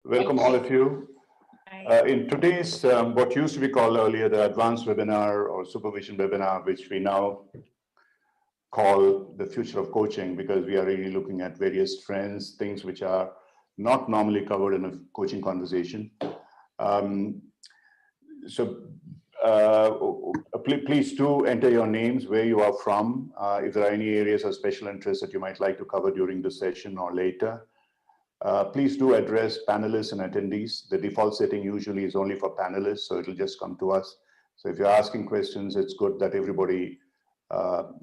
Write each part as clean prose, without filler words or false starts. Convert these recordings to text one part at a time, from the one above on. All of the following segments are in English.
Welcome all of you. In today's, what used to be called earlier the advanced webinar or supervision webinar, which we now call the future of coaching, because we are really looking at various trends, things which are not normally covered in a coaching conversation. Please do enter your names, where you are from, if there are any areas of special interest that you might like to cover during the session or later. Please do address panelists and attendees. The default setting usually is only for panelists, so it'll just come to us. So if you're asking questions, it's good that everybody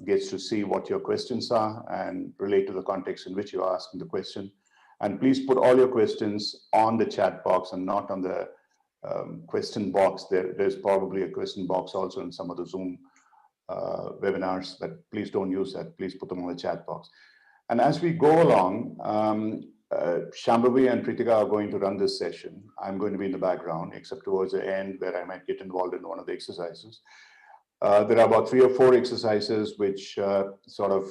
gets to see what your questions are and relate to the context in which you're asking the question. And please put all your questions on the chat box and not on the question box. There's probably a question box also in some of the Zoom webinars, but please don't use that. Please put them on the chat box. And as we go along, Shambhavi and Pritika are going to run this session. I'm going to be in the background, except towards the end where I might get involved in one of the exercises. There are about 3 or 4 exercises which sort of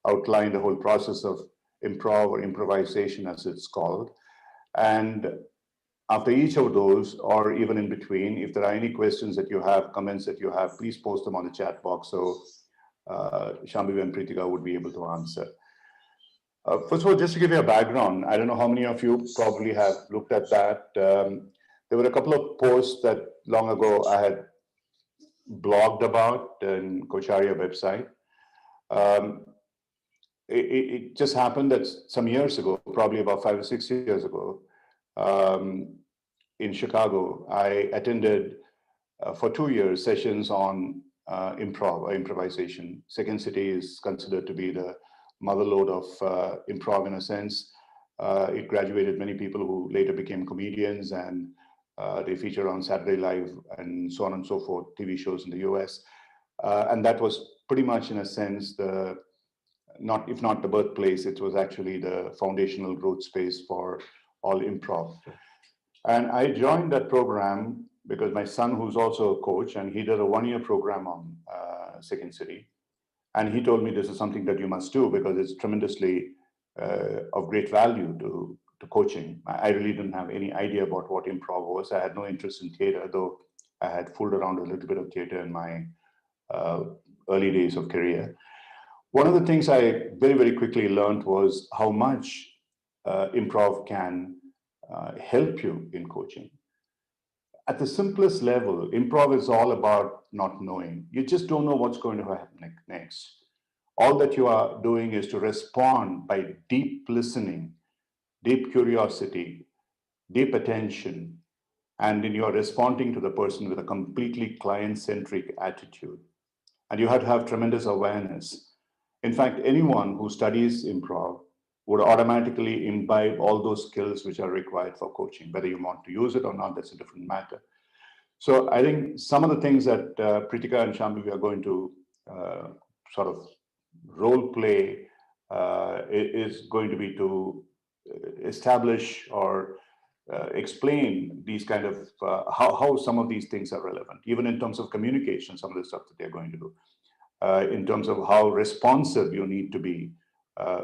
outline the whole process of improv or improvisation, as it's called. And after each of those, or even in between, if there are any questions that you have, comments that you have, please post them on the chat box so Shambhavi and Pritika would be able to answer. First of all, just to give you a background, I don't know how many of you probably have looked at that. There were a couple of posts that long ago I had blogged about in Coacharya website. It just happened that some years ago, probably about 5 or 6 years ago, in Chicago, I attended for 2 years sessions on improv or improvisation. Second City is considered to be the motherlode of improv in a sense. It graduated many people who later became comedians, and they feature on Saturday Live and so on and so forth, TV shows in the US. And that was pretty much in a sense if not the birthplace, it was actually the foundational growth space for all improv. And I joined that program because my son, who's also a coach, and he did a 1-year program on Second City. And he told me this is something that you must do because it's tremendously of great value to coaching. I really didn't have any idea about what improv was. I had no interest in theater, though I had fooled around a little bit of theater in my early days of career. One of the things I very, very quickly learned was how much improv can help you in coaching. At the simplest level, improv is all about not knowing. You just don't know what's going to happen next. All that you are doing is to respond by deep listening, deep curiosity, deep attention, and then you're responding to the person with a completely client-centric attitude. And you have to have tremendous awareness. In fact, anyone who studies improv would automatically imbibe all those skills which are required for coaching. Whether you want to use it or not, that's a different matter. So I think some of the things that Pritika and Shambhavi are going to sort of role play is going to be to establish or explain these kind of how some of these things are relevant, even in terms of communication, some of the stuff that they're going to do, in terms of how responsive you need to be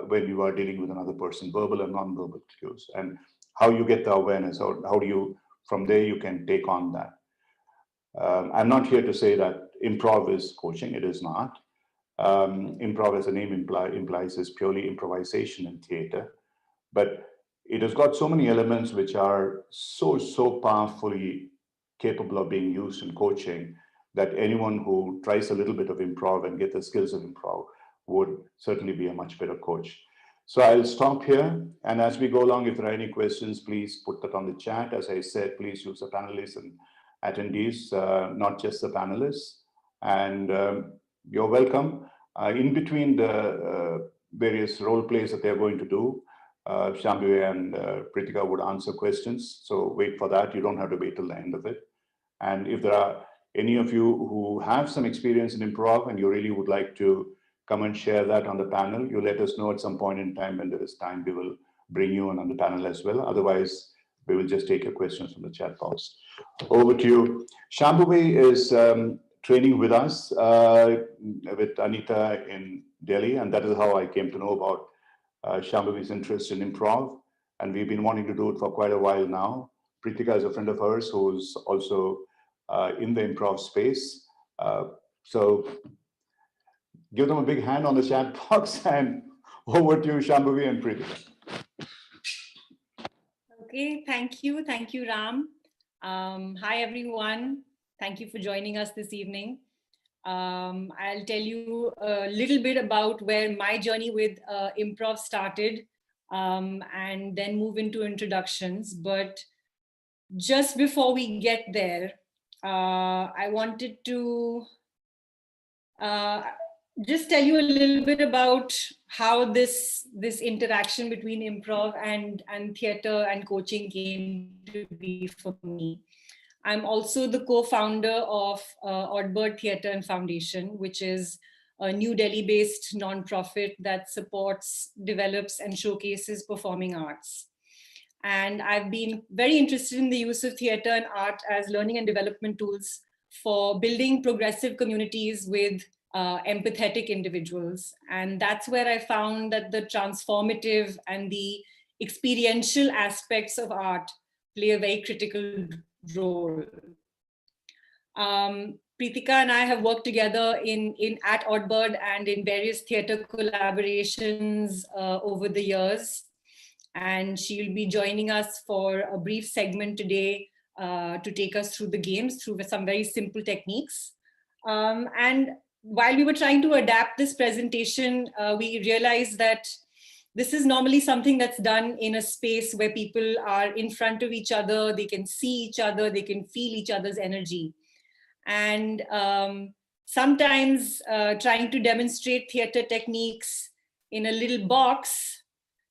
when you are dealing with another person, verbal and non-verbal cues, and how you get the awareness, or how do you, from there, you can take on that. I'm not here to say that improv is coaching. It is not. Improv, as the name implies, is purely improvisation in theater. But it has got so many elements which are so powerfully capable of being used in coaching that anyone who tries a little bit of improv and get the skills of improv would certainly be a much better coach. So I'll stop here. And as we go along, if there are any questions, please put that on the chat. As I said, please use the panelists and attendees, not just the panelists. And you're welcome. In between the various role plays that they're going to do, Shambhavi and Pritika would answer questions. So wait for that. You don't have to wait till the end of it. And if there are any of you who have some experience in improv and you really would like to come and share that on the panel, you let us know at some point in time. When there is time, we will bring you on the panel as well. Otherwise, we will just take your questions from the chat box. Over to you. Shambhavi is training with us with Anita in Delhi, and that is how I came to know about Shambhavi's interest in improv. and we've been wanting to do it for quite a while now. Pritika is a friend of hers who's also in the improv space. So give them a big hand on the chat box, and over to you, Shambhavi and Pritika. Okay, thank you, Ram. Hi everyone, thank you for joining us this evening. I'll tell you a little bit about where my journey with improv started, and then move into introductions. But just before we get there, I wanted to just tell you a little bit about how this interaction between improv and theater and coaching came to be for me. I'm also the co-founder of Oddbird Theatre and Foundation, which is a New Delhi-based nonprofit that supports, develops, and showcases performing arts. And I've been very interested in the use of theatre and art as learning and development tools for building progressive communities with empathetic individuals. And that's where I found that the transformative and the experiential aspects of art play a very critical role. Pritika and I have worked together at Oddbird and in various theatre collaborations over the years. And she'll be joining us for a brief segment today to take us through the games, through some very simple techniques. And while we were trying to adapt this presentation, we realized that this is normally something that's done in a space where people are in front of each other, they can see each other, they can feel each other's energy. And sometimes trying to demonstrate theater techniques in a little box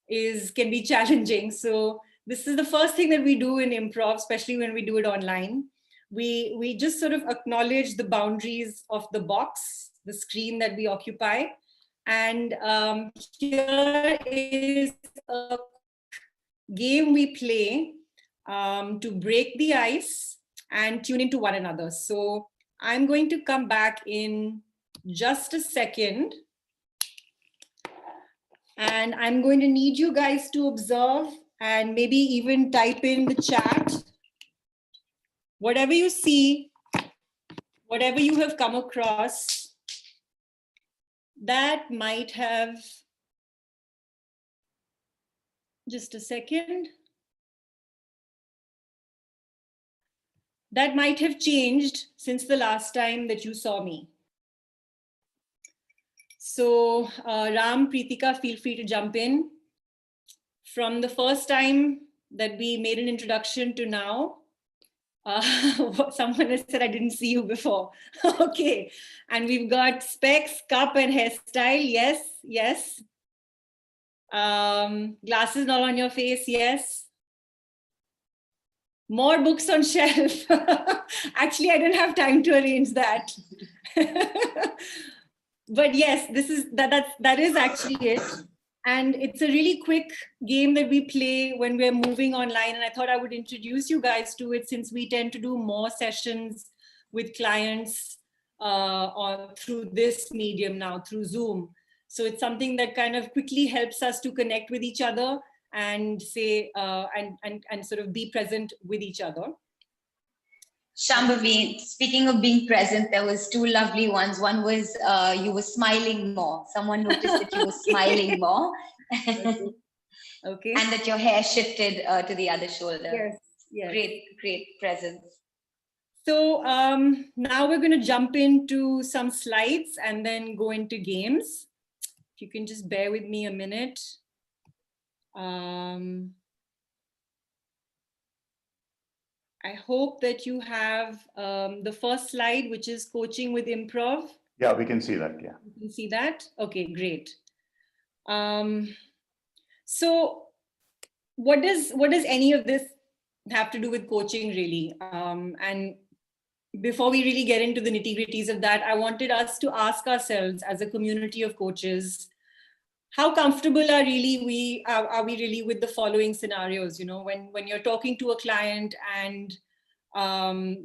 can be challenging. So this is the first thing that we do in improv, especially when we do it online. We just sort of acknowledge the boundaries of the box, the screen that we occupy. And here is a game we play to break the ice and tune into one another. So I'm going to come back in just a second. And I'm going to need you guys to observe and maybe even type in the chat. Whatever you see, whatever you have come across, that might have, just a second. That might have changed since the last time that you saw me. So Ram, Pritika, feel free to jump in. From the first time that we made an introduction to now, someone has said, I didn't see you before. Okay. And we've got specs, cup, and hairstyle. Yes, yes. Glasses not on your face. Yes. More books on shelf. Actually, I didn't have time to arrange that. But yes, that is actually it. And it's a really quick game that we play when we're moving online. And I thought I would introduce you guys to it, since we tend to do more sessions with clients through this medium now, through Zoom. So it's something that kind of quickly helps us to connect with each other and say, and sort of be present with each other. Shambhavi, speaking of being present, there was two lovely ones. One was you were smiling more. Someone noticed that you were smiling more. Okay. And that your hair shifted to the other shoulder. Yes, yes. Great, great presence. So now we're going to jump into some slides and then go into games. If you can just bear with me a minute. I hope that you have the first slide, which is coaching with improv. Yeah, we can see that. Yeah. You can see that? Okay, great. So what does any of this have to do with coaching, really? And before we really get into the nitty-gritties of that, I wanted us to ask ourselves as a community of coaches, how comfortable are we really with the following scenarios? You know, when you're talking to a client and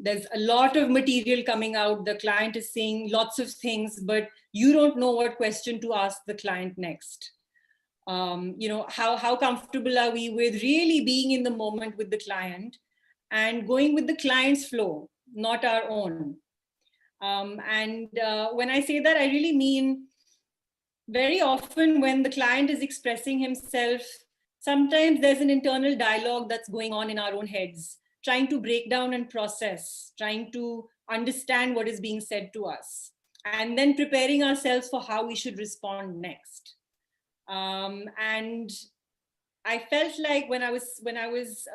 there's a lot of material coming out, the client is saying lots of things, but you don't know what question to ask the client next. How comfortable are we with really being in the moment with the client and going with the client's flow, not our own. When I say that, I really mean very often when the client is expressing himself, sometimes there's an internal dialogue that's going on in our own heads, trying to break down and process, trying to understand what is being said to us, and then preparing ourselves for how we should respond next. And I felt like when I was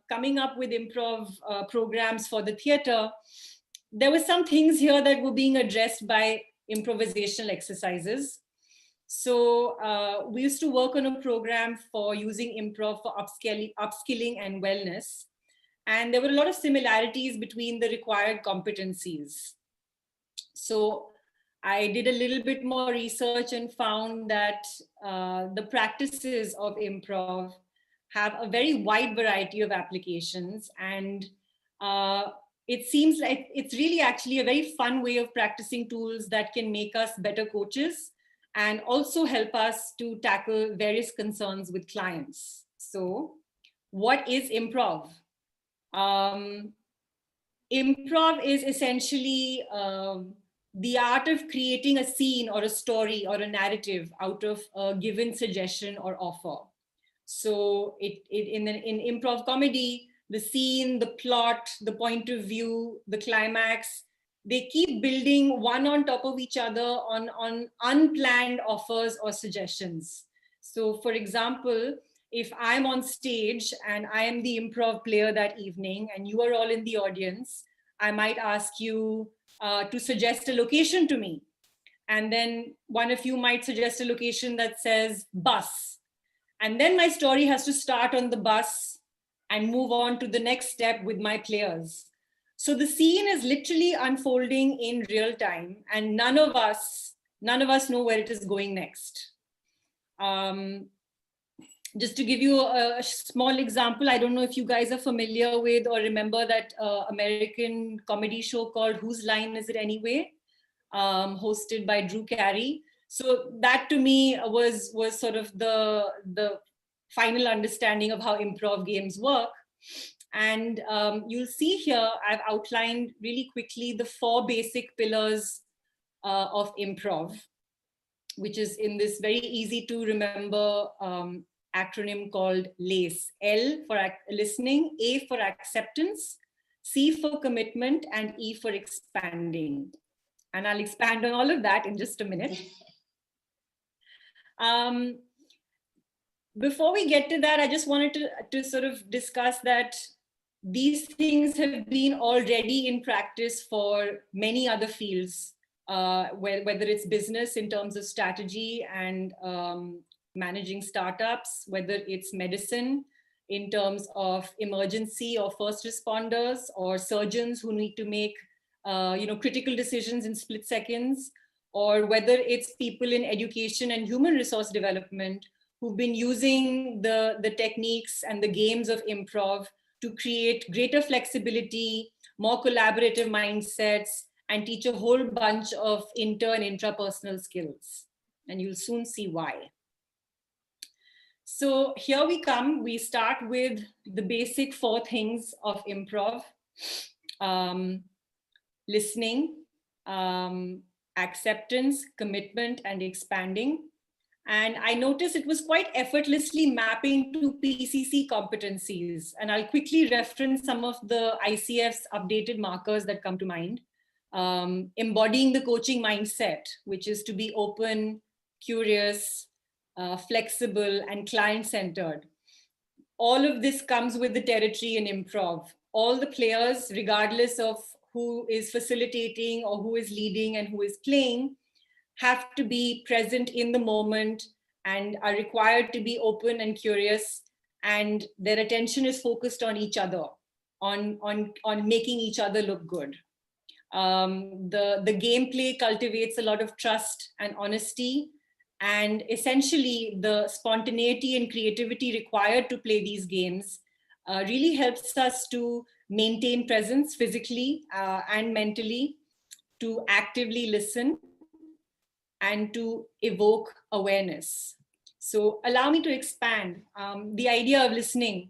coming up with improv programs for the theater, there were some things here that were being addressed by improvisational exercises. So we used to work on a program for using improv for upskilling and wellness. And there were a lot of similarities between the required competencies. So I did a little bit more research and found that the practices of improv have a very wide variety of applications. And it seems like it's really actually a very fun way of practicing tools that can make us better coaches and also help us to tackle various concerns with clients. So what is improv? Improv is essentially the art of creating a scene or a story or a narrative out of a given suggestion or offer. So in improv comedy, the scene, the plot, the point of view, the climax, they keep building one on top of each other on unplanned offers or suggestions. So for example, if I'm on stage and I am the improv player that evening and you are all in the audience, I might ask you to suggest a location to me. And then one of you might suggest a location that says bus. And then my story has to start on the bus and move on to the next step with my players. So the scene is literally unfolding in real time and none of us know where it is going next. Just to give you a small example, I don't know if you guys are familiar with or remember that American comedy show called Whose Line Is It Anyway? Hosted by Drew Carey. So that to me was sort of the final understanding of how improv games work. And you'll see here, I've outlined really quickly the 4 basic pillars of improv, which is in this very easy to remember acronym called LACE. L for listening, A for acceptance, C for commitment, and E for expanding. And I'll expand on all of that in just a minute. Before we get to that, I just wanted to sort of discuss that these things have been already in practice for many other fields, whether it's business in terms of strategy and managing startups, whether it's medicine in terms of emergency or first responders, or surgeons who need to make critical decisions in split seconds, or whether it's people in education and human resource development who've been using the techniques and the games of improv to create greater flexibility, more collaborative mindsets, and teach a whole bunch of inter and intrapersonal skills. And you'll soon see why. So here we come. We start with the basic 4 things of improv. Listening, acceptance, commitment, and expanding. And I noticed it was quite effortlessly mapping to PCC competencies. And I'll quickly reference some of the ICF's updated markers that come to mind. Embodying the coaching mindset, which is to be open, curious, flexible, and client-centered. All of this comes with the territory in improv. All the players, regardless of who is facilitating or who is leading and who is playing, have to be present in the moment and are required to be open and curious, and their attention is focused on each other, on making each other look good. The gameplay cultivates a lot of trust and honesty, and essentially the spontaneity and creativity required to play these games really helps us to maintain presence physically and mentally, to actively listen, and to evoke awareness. So allow me to expand the idea of listening.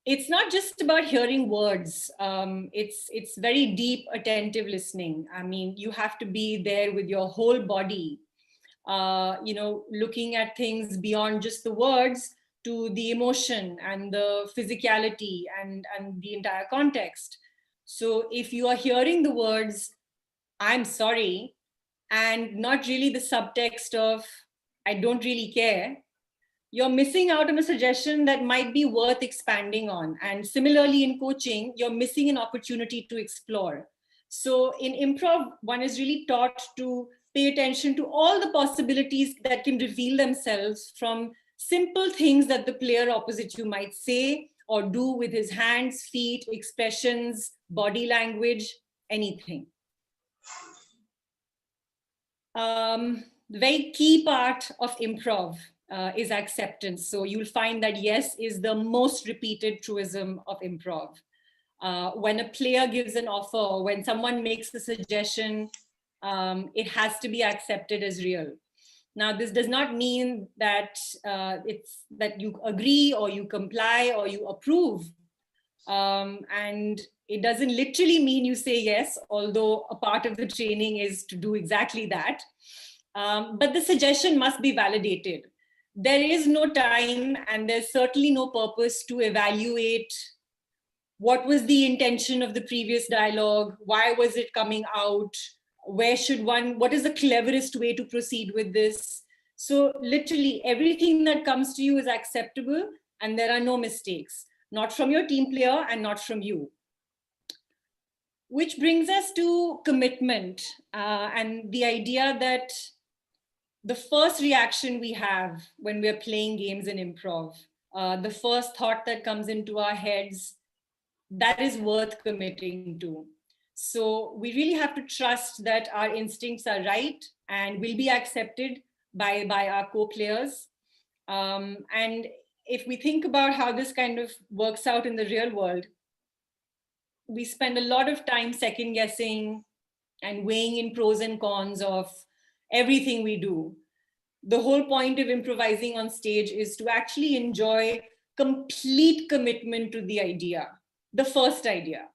It's not just about hearing words. It's very deep, attentive listening. I mean, you have to be there with your whole body, looking at things beyond just the words to the emotion and the physicality and the entire context. So if you are hearing the words, "I'm sorry," and not really the subtext of "I don't really care," you're missing out on a suggestion that might be worth expanding on. And similarly in coaching, you're missing an opportunity to explore. So in improv, one is really taught to pay attention to all the possibilities that can reveal themselves from simple things that the player opposite you might say or do with his hands, feet, expressions, body language, anything. The very key part of improv is acceptance. So you'll find that yes is the most repeated truism of improv. When a player gives an offer, when someone makes a suggestion, it has to be accepted as real. Now, this does not mean that it's that you agree or you comply or you approve. And it doesn't literally mean you say yes, although a part of the training is to do exactly that. But the suggestion must be validated. There is no time and there's certainly no purpose to evaluate what was the intention of the previous dialogue, why was it coming out, what is the cleverest way to proceed with this. So literally everything that comes to you is acceptable and there are no mistakes, not from your team player and not from you. Which brings us to commitment and the idea that the first reaction we have when we're playing games in improv, the first thought that comes into our heads, that is worth committing to. So we really have to trust that our instincts are right and will be accepted by our co-players. And if we think about how this kind of works out in the real world, we spend a lot of time second guessing and weighing in pros and cons of everything we do. The whole point of improvising on stage is to actually enjoy complete commitment to the idea, the first idea.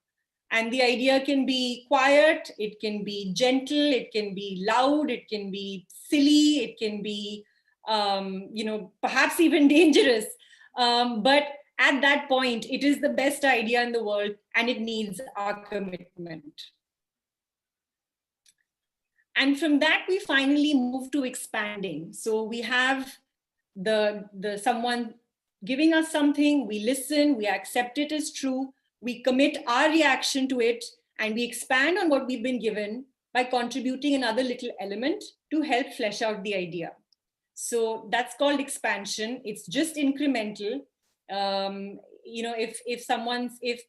And the idea can be quiet, it can be gentle, it can be loud, it can be silly, it can be, perhaps even dangerous. But at that point, it is the best idea in the world and it needs our commitment. And from that, we finally move to expanding. So we have the someone giving us something, we listen, we accept it as true, we commit our reaction to it, and we expand on what we've been given by contributing another little element to help flesh out the idea. So that's called expansion. It's just incremental. If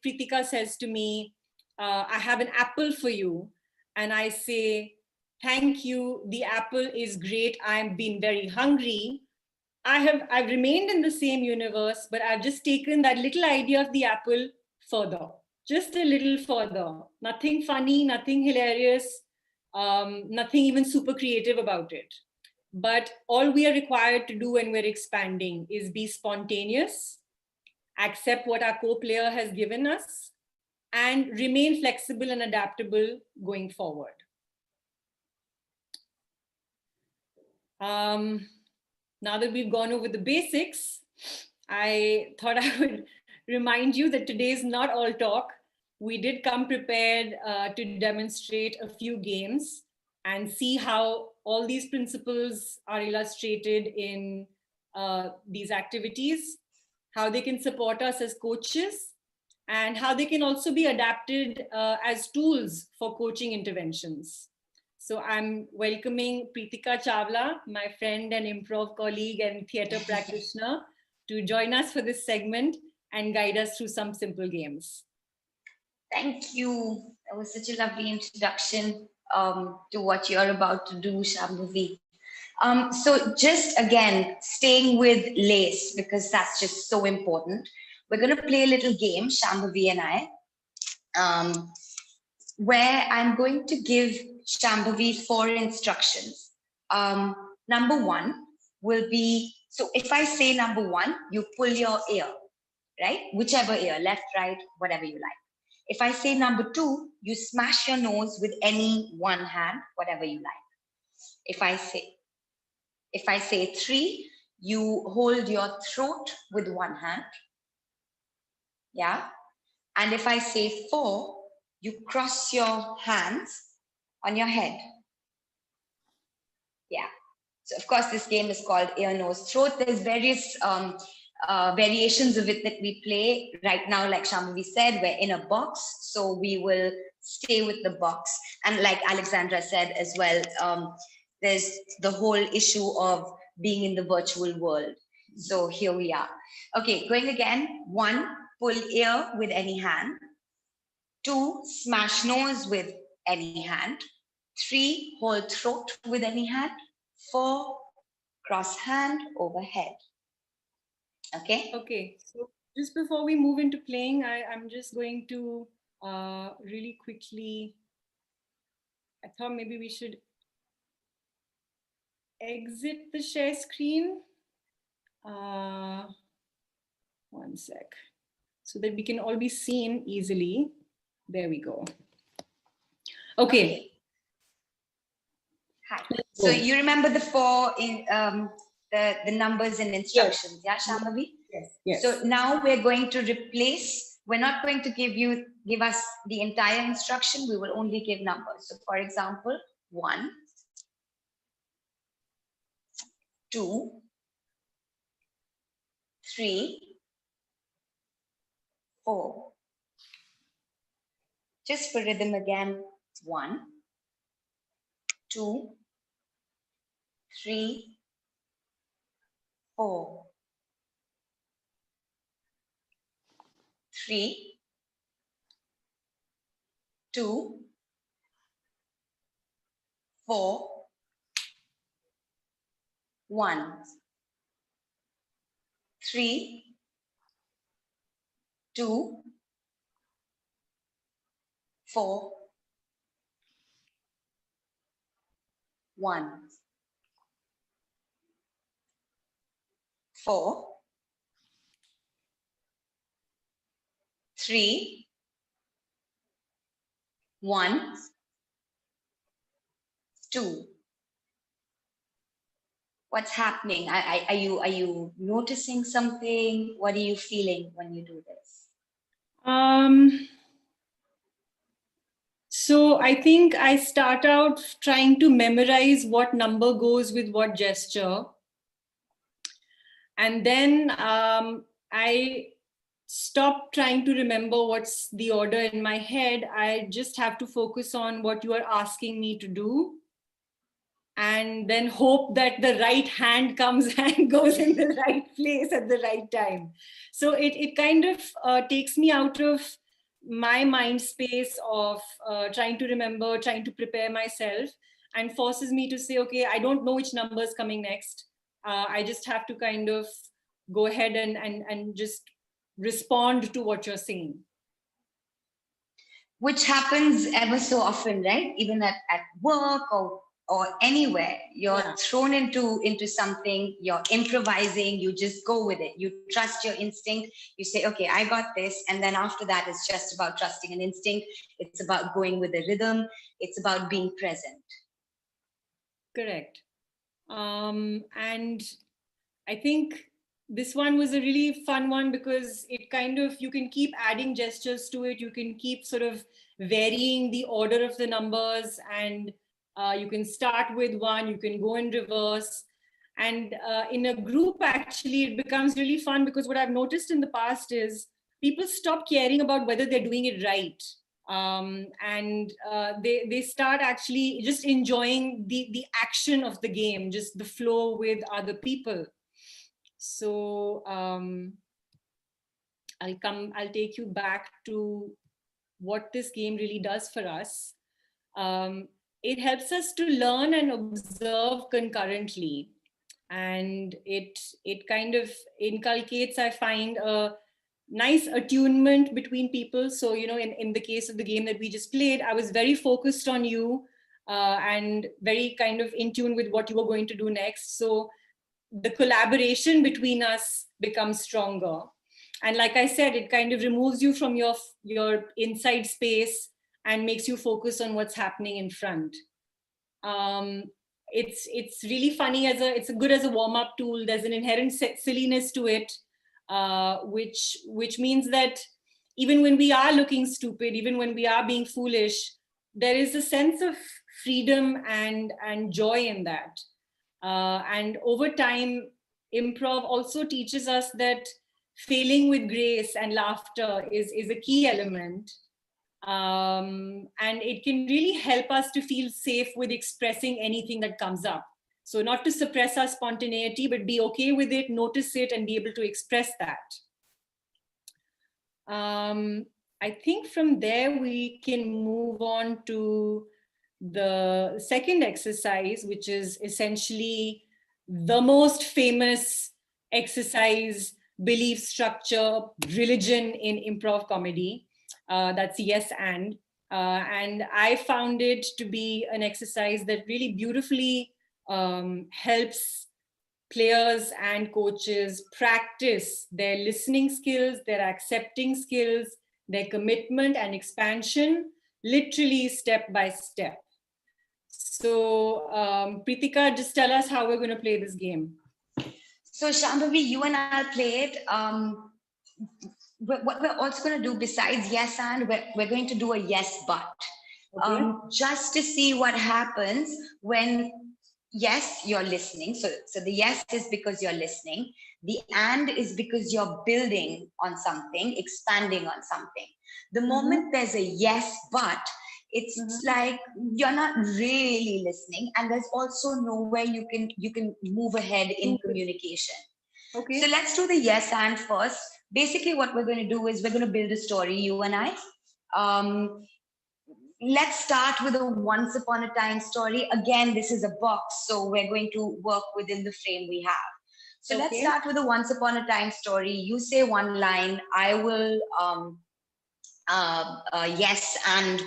Pritika says to me, I have an apple for you, and I say, thank you, the apple is great, I've been very hungry. I've remained in the same universe, but I've just taken that little idea of the apple further, just a little further. Nothing funny, nothing hilarious, nothing even super creative about it. But all we are required to do when we're expanding is be spontaneous, accept what our co-player has given us, and remain flexible and adaptable going forward. Now that we've gone over the basics, I thought I would remind you that today is not all talk. We did come prepared to demonstrate a few games and see how all these principles are illustrated in these activities, how they can support us as coaches, and how they can also be adapted as tools for coaching interventions. So I'm welcoming Pritika Chawla, my friend and improv colleague and theater practitioner, to join us for this segment and guide us through some simple games. Thank you. That was such a lovely introduction to what you're about to do, Shambhavi. So just again, staying with lace, because that's just so important. We're going to play a little game, Shambhavi and I, where I'm going to give Shambhavi 4 instructions. Number 1, will be, so if I say number 1, you pull your ear, right? Whichever ear, left, right, whatever you like. If I say number 2, you smash your nose with any one hand, whatever you like. If I say 3, you hold your throat with one hand. Yeah. And if I say 4, you cross your hands on your head. Yeah. So of course, this game is called ear, nose, throat. There's various variations of it that we play right now. Like Shambhavi said, we're in a box, so we will stay with the box. And like Alexandra said as well, there's the whole issue of being in the virtual world. So here we are. Okay, going again. 1, pull ear with any hand. 2, smash nose with any hand. 3, hold throat with any hand. 4, cross hand overhead. Okay? Okay, so just before we move into playing, I'm just going to really quickly, I thought maybe we should exit the share screen. One sec, so that we can all be seen easily. There we go. Okay. Hi. So you remember the 4 in the numbers and instructions, yes. Yeah, Shambhavi? Yes. Yes. So now we're going to replace. We're not going to give us the entire instruction. We will only give numbers. So for example, 1, 2, 3, 4. Just for rhythm again, 1, 2, 3, 4. 3, 2, 4, 1. 3, 2, 4, 1. 4, 3, 1, 2. What's happening? Are you noticing something? What are you feeling when you do this? So I think I start out trying to memorize what number goes with what gesture. And then I stop trying to remember what's the order in my head. I just have to focus on what you are asking me to do. And then hope that the right hand comes and goes in the right place at the right time. So it kind of takes me out of my mind space of trying to remember, trying to prepare myself, and forces me to say, okay, I don't know which number is coming next. I just have to kind of go ahead and just respond to what you're saying. Which happens ever so often, right? Even at work or anywhere, you're thrown into something, you're improvising, you just go with it. You trust your instinct. You say, okay, I got this. And then after that, it's just about trusting an instinct. It's about going with the rhythm. It's about being present. Correct. And I think this one was a really fun one because it kind of, you can keep adding gestures to it. You can keep sort of varying the order of the numbers, and you can start with 1, you can go in reverse. And in a group, actually, it becomes really fun because what I've noticed in the past is people stop caring about whether they're doing it right. And they start actually just enjoying the action of the game, just the flow with other people. So I'll take you back to what this game really does for us. It helps us to learn and observe concurrently. And it kind of inculcates, I find, a nice attunement between people. So, you know, in the case of the game that we just played, I was very focused on you and very kind of in tune with what you were going to do next. So the collaboration between us becomes stronger. And like I said, it kind of removes you from your inside space and makes you focus on what's happening in front. It's really funny it's good as a warm-up tool. There's an inherent silliness to it, which means that even when we are looking stupid, even when we are being foolish, there is a sense of freedom and joy in that. And over time, improv also teaches us that failing with grace and laughter is a key element. And it can really help us to feel safe with expressing anything that comes up. So not to suppress our spontaneity, but be okay with it, notice it, and be able to express that. I think from there we can move on to the second exercise, which is essentially the most famous exercise, belief structure, religion in improv comedy. That's yes and. And I found it to be an exercise that really beautifully helps players and coaches practice their listening skills, their accepting skills, their commitment and expansion, literally step by step. So Pritika, just tell us how we're going to play this game. So Shambhavi, you and I'll play it. What we're also going to do besides yes and, we're going to do a yes but. Okay. Just to see what happens when yes, you're listening. So the yes is because you're listening. The and is because you're building on something, expanding on something. The moment there's a yes, but, it's like you're not really listening, and there's also nowhere you can move ahead in communication. Okay. So let's do the yes and first. Basically, what we're going to do is we're going to build a story, you and I. Let's start with a once upon a time story. Again, this is a box, so we're going to work within the frame we have. So let's start with a once upon a time story. You say one line, I will yes and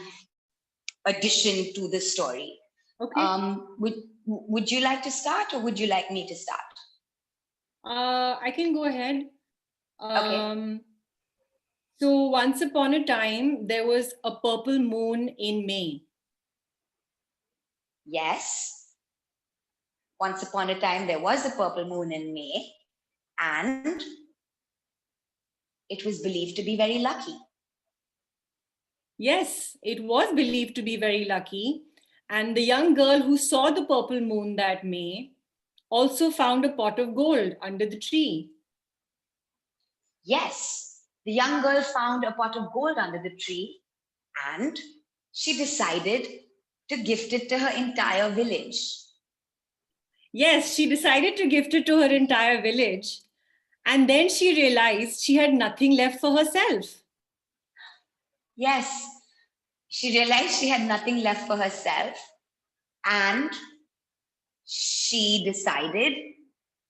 addition to the story. Okay. Would you like to start, or would you like me to start? I can go ahead. Okay. So once upon a time, there was a purple moon in May. Yes. Once upon a time, there was a purple moon in May, and it was believed to be very lucky. Yes, it was believed to be very lucky. And the young girl who saw the purple moon that May also found a pot of gold under the tree. Yes. The young girl found a pot of gold under the tree, and she decided to gift it to her entire village. Yes, she decided to gift it to her entire village. And then she realized she had nothing left for herself. Yes, she realized she had nothing left for herself, and she decided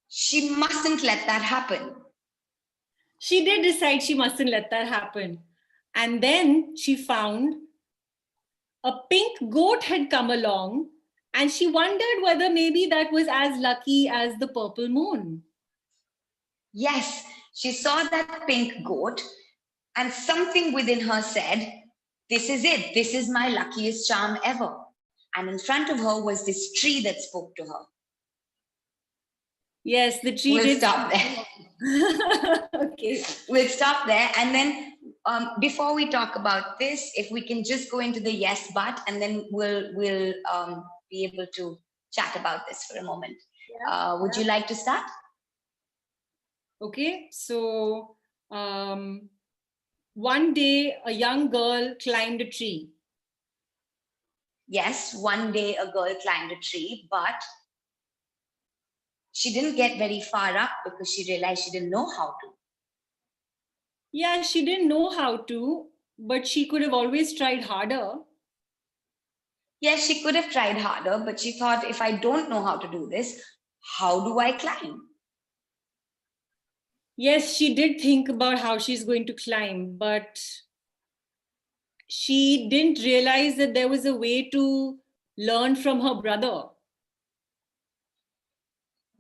she mustn't let that happen. She did decide she mustn't let that happen. And then she found a pink goat had come along, and she wondered whether maybe that was as lucky as the purple moon. Yes, she saw that pink goat, and something within her said, this is it. This is my luckiest charm ever. And in front of her was this tree that spoke to her. Yes, the tree We'll stop there. Okay. We'll stop there. And then before we talk about this, if we can just go into the yes, but, and then we'll be able to chat about this for a moment. Yeah. Would you like to start? Okay, so one day a young girl climbed a tree. Yes, one day a girl climbed a tree, but she didn't get very far up because she realized she didn't know how to. Yeah, she didn't know how to, but she could have always tried harder. Yes, she could have tried harder, but she thought, if I don't know how to do this, how do I climb? Yes, she did think about how she's going to climb, but she didn't realize that there was a way to learn from her brother.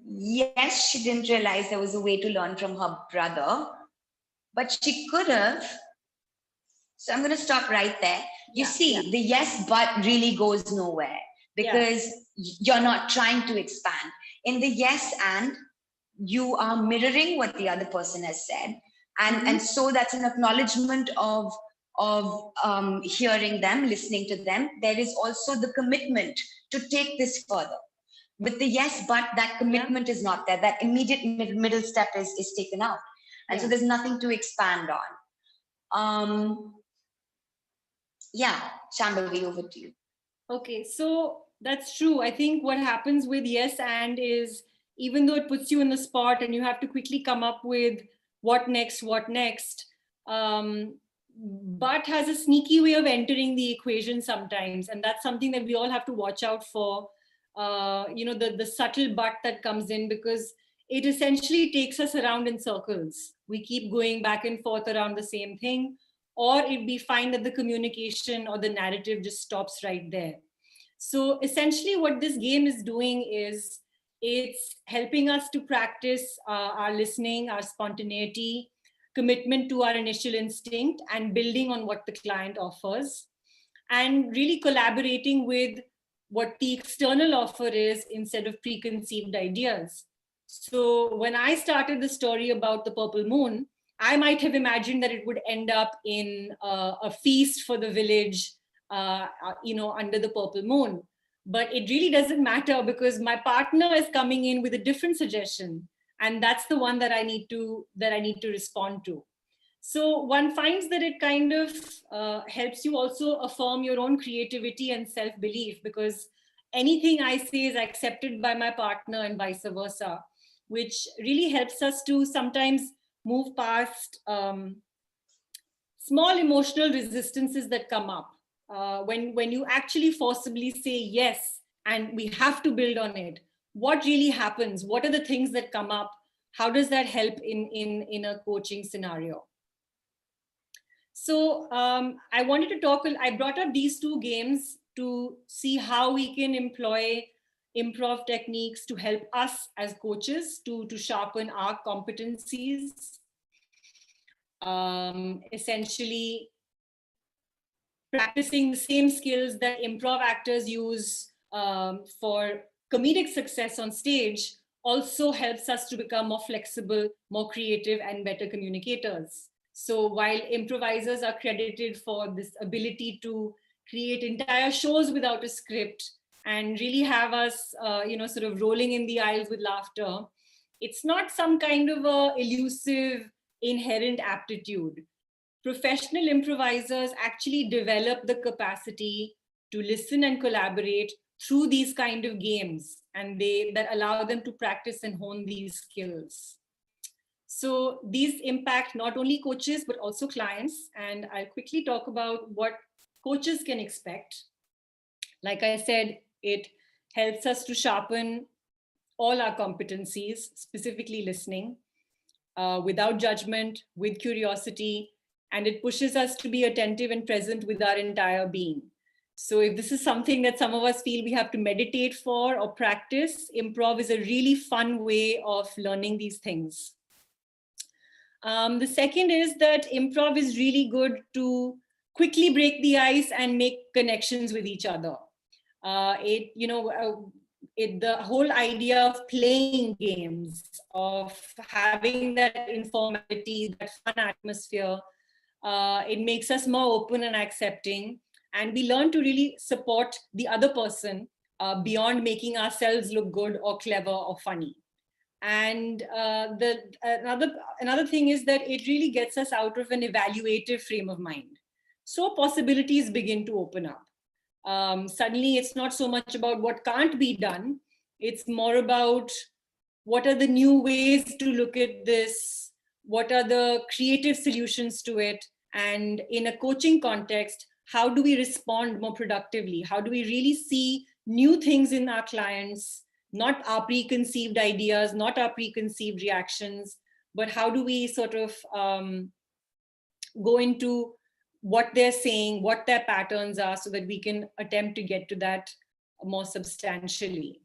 yes, she didn't realize there was a way to learn from her brother, but she could have. So I'm going to stop right there. You see, the yes, but really goes nowhere because you're not trying to expand. In the yes, and you are mirroring what the other person has said. And so that's an acknowledgement of hearing them, listening to them. There is also the commitment to take this further. With the yes, but that commitment is not there. That immediate middle step is taken out. And so there's nothing to expand on. Yeah, Shambhavi, over to you. Okay, so that's true. I think what happens with yes and is, even though it puts you in the spot and you have to quickly come up with what next, but has a sneaky way of entering the equation sometimes. And that's something that we all have to watch out for, the subtle but that comes in, because it essentially takes us around in circles. We keep going back and forth around the same thing, or we find that the communication or the narrative just stops right there. So essentially what this game is doing is it's helping us to practice our listening, our spontaneity, commitment to our initial instinct, and building on what the client offers, and really collaborating with what the external offer is instead of preconceived ideas. So when I started the story about the purple moon, I might have imagined that it would end up in a feast for the village, under the purple moon. But it really doesn't matter, because my partner is coming in with a different suggestion, and that's the one that I need to respond to. So one finds that it kind of helps you also affirm your own creativity and self-belief, because anything I say is accepted by my partner and vice versa, which really helps us to sometimes move past small emotional resistances that come up. When you actually forcibly say yes, and we have to build on it, what really happens? What are the things that come up? How does that help in a coaching scenario? So I brought up these two games to see how we can employ improv techniques to help us as coaches to sharpen our competencies. Essentially practicing the same skills that improv actors use for comedic success on stage also helps us to become more flexible, more creative, and better communicators. So while improvisers are credited for this ability to create entire shows without a script and really have us, sort of rolling in the aisles with laughter, it's not some kind of a elusive inherent aptitude. Professional improvisers actually develop the capacity to listen and collaborate through these kind of games, and that allow them to practice and hone these skills. So these impact not only coaches, but also clients. And I'll quickly talk about what coaches can expect. Like I said, it helps us to sharpen all our competencies, specifically listening, without judgment, with curiosity, and it pushes us to be attentive and present with our entire being. So if this is something that some of us feel we have to meditate for or practice, improv is a really fun way of learning these things. The second is that improv is really good to quickly break the ice and make connections with each other. The whole idea of playing games, of having that informality, that fun atmosphere, it makes us more open and accepting. And we learn to really support the other person beyond making ourselves look good or clever or funny. And another thing is that it really gets us out of an evaluative frame of mind. So possibilities begin to open up. Suddenly it's not so much about what can't be done. It's more about what are the new ways to look at this? What are the creative solutions to it? And in a coaching context, how do we respond more productively? How do we really see new things in our clients? Not our preconceived ideas, not our preconceived reactions, but how do we sort of go into what they're saying, what their patterns are, so that we can attempt to get to that more substantially.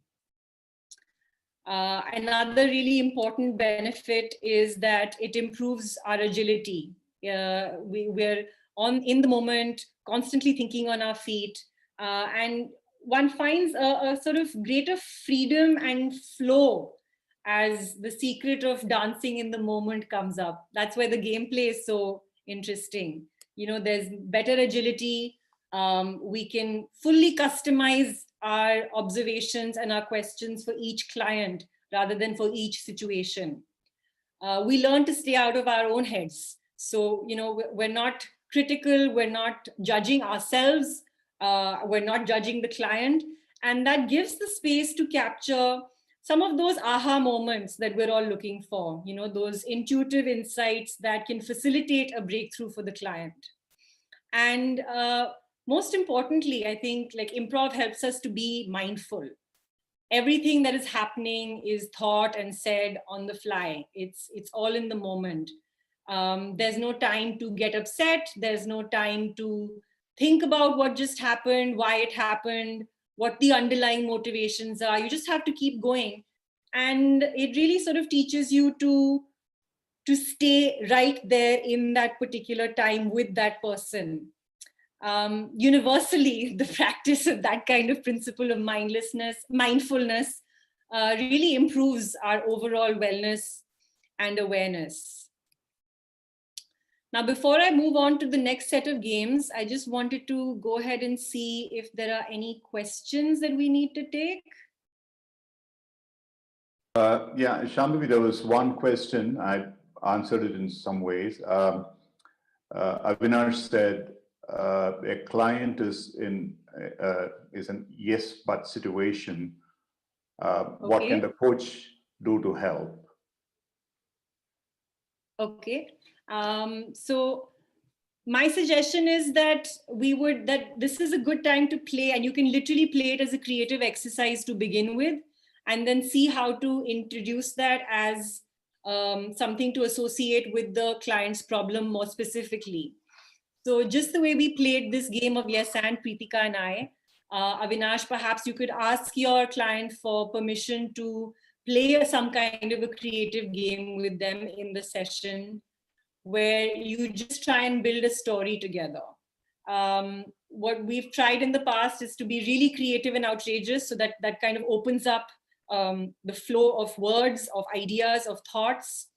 Another really important benefit is that it improves our agility. We're in the moment, constantly thinking on our feet, and one finds a sort of greater freedom and flow as the secret of dancing in the moment comes up. That's why the gameplay is so interesting. There's better agility. We can fully customize our observations and our questions for each client rather than for each situation. We learn to stay out of our own heads. So, we're not critical, we're not judging ourselves, we're not judging the client. And that gives the space to capture some of those aha moments that we're all looking for, those intuitive insights that can facilitate a breakthrough for the client. And most importantly, I think like improv helps us to be mindful. Everything that is happening is thought and said on the fly. It's all in the moment. There's no time to get upset. There's no time to think about what just happened, why it happened, what the underlying motivations are. You just have to keep going. And it really sort of teaches you to stay right there in that particular time with that person. Universally, the practice of that kind of principle of mindfulness really improves our overall wellness and awareness. Now, before I move on to the next set of games, I just wanted to go ahead and see if there are any questions that we need to take. Yeah, Shambhavi, there was one question. I answered it in some ways. Avinash said, a client is in an yes but situation. What can the coach do to help? Okay. So my suggestion is that this is a good time to play, and you can literally play it as a creative exercise to begin with, and then see how to introduce that as something to associate with the client's problem more specifically. So just the way we played this game of yes and, Preetika and I, Avinash, perhaps you could ask your client for permission to play some kind of a creative game with them in the session where you just try and build a story together. What we've tried in the past is to be really creative and outrageous, so that kind of opens up the flow of words, of ideas, of thoughts.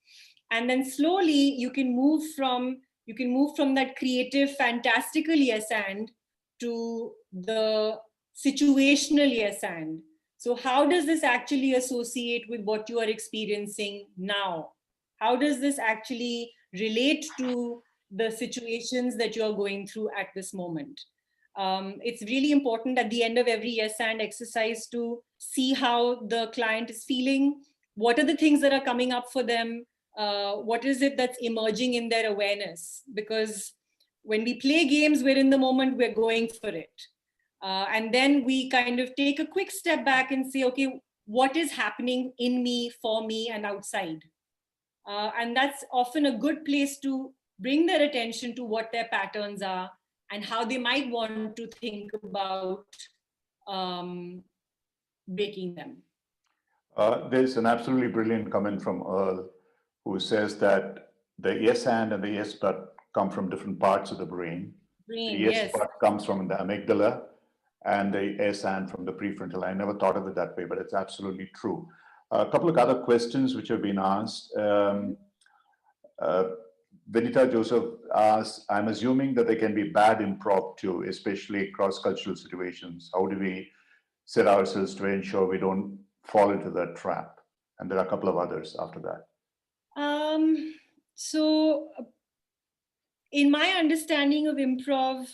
And then slowly you can move from that creative, fantastical yes and to the situational yes and. So how does this actually associate with what you are experiencing now? How does this actually relate to the situations that you're going through at this moment? It's really important at the end of every yes and exercise to see how the client is feeling. What are the things that are coming up for them? What is it that's emerging in their awareness? Because when we play games, we're in the moment, we're going for it. And then we kind of take a quick step back and say, okay, what is happening in me, for me, and outside? And that's often a good place to bring their attention to what their patterns are and how they might want to think about breaking them. There's an absolutely brilliant comment from Earl, who says that the yes and the yes but come from different parts of the brain. The yes but comes from the amygdala, and the yes and from the prefrontal. I never thought of it that way, but it's absolutely true. A couple of other questions which have been asked. Benita Joseph asks, I'm assuming that there can be bad improv too, especially cross-cultural situations. How do we set ourselves to ensure we don't fall into that trap? And there are a couple of others after that. So in my understanding of improv,